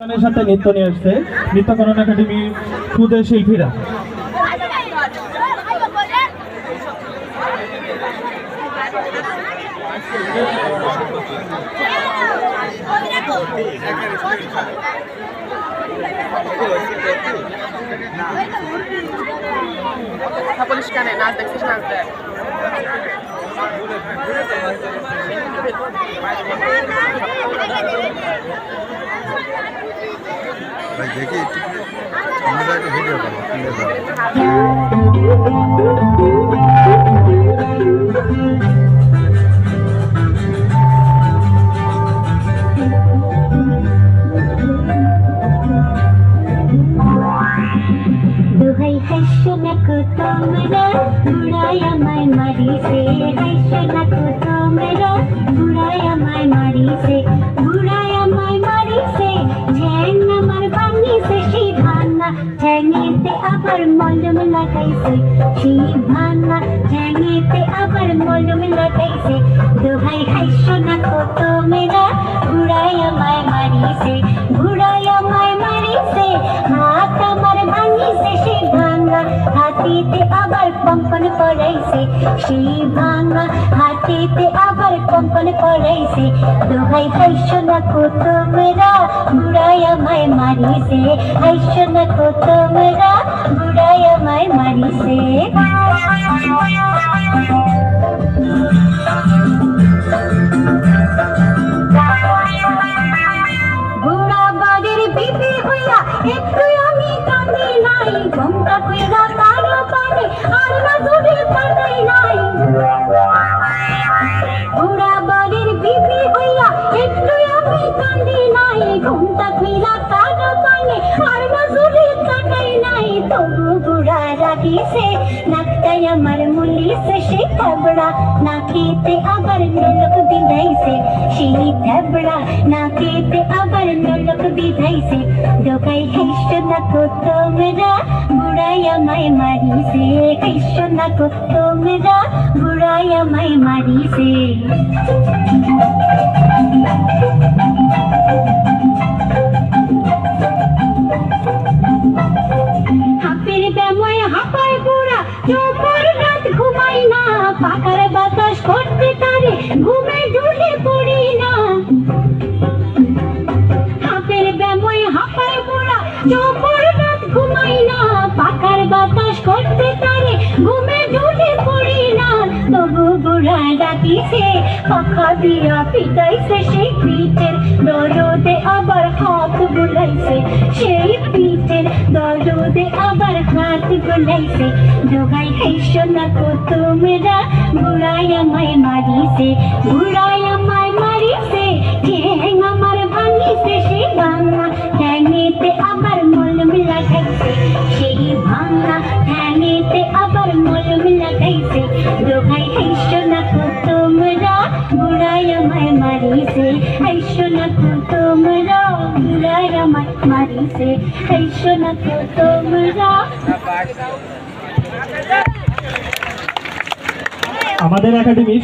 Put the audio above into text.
গানের সাথে নৃত্য নিয়ে আসছে নৃত্যকরণ একাডেমি খুদে শিল্পীরা। পরিষ্কারে নাচ দেখছিস না ভাই দেখি একটু আমরা একটা ভিডিও করবো দুহাই হাসনাকো তোমরা বুড়াই আমায় মারিছে, হাসনাকো তোমরা বুড়াই আমায় মারিছে, বুড়াই আমায় মারিছে, ঝ্যাং আমার ভাঙিছে সেই ভাঙা ঝ্যাঙেতে আবার মলম লাগাইছে, সেই ভাঙা ঝ্যাঙেতে আবার মলম লাগাইছে। দুহাই হাসনাকো তোমরা বুড়াই আমায় মারিছে, বুড়াই আমায় মারিছে, হাত আমার ভাঙিছে সেই ভাঙা হাতিতে আবার কম্পন করাইছে, সেই ভাঙা হাতিতে আবার কম্পন করাইছে। দোহাই হাসনাকো তোমরা বুড়াই আমায় মারিছে, হাসনাকো তোমরা বুড়াই আমায় মারিছে। বুড়া বাড়ির বিবি হইয়া একটু আমি কাঁদি নাই, ঘুমটা কইরা তারও পানি আর না জুড়ে পাতাই নাই। বুড়া বাড়ির বিবি হইয়া একটু আমি কাঁদি নাই, ঘুমটা কইরা তারও পানি আর না জুড়ে পাতাই নাই। তবু বুড়া রাগিছে নাকটাই আমার মুলিছে, সেই থাবড়া নাকিতে আবার নলক বিঁধাইছে, সেই থাবড়া নাকিতে আবার নলক বিঁধাইছে। দোকাই হাসনাকো তোমরা বুড়াই আমায় মারিছে, হাসনাকো তোমরা বুড়াই আমায় মারিছে। হাপের ব্যাময় হাপার বুড়া চোপর রাত ঘুমাই না, পাকার বাতাস করতে তারে ঘুমে ঢুলে পড়ি না। হাপের ব্যাময় হাপার বুড়া চোপর রাত ঘুমাই না, পাকার বাতাস করতে তারে ঘুমে ঢুলে পড়ি না। তবু বুড়া ডাকিছে পাখা দিয়া পিটাইছে, সেই পিঠের দরদে আবার হাত বুলাইছে, সেই পিঠের দরদে আবার হাত বুলাইছে। দোহাই হাসনাকো তোমরা বুড়াই আমায় মারিছে, বুড়াই আমায় মারিছে, ঠ্যাং আমার ভাঙিছে, সেই ভাঙা ঠ্যাঙেতে আবার মলম লাগাইছে, সেই ভাঙা ঠ্যাঙেতে আবার মলম লাগাইছে। দোহাই হাসনাকো তোমরা বুড়াই আমায় মারিছে, হাসনাকো তোমরা বুড়াই আমায় মারিছে, হাসনাকো তোমরা। আমাদের একাডেমির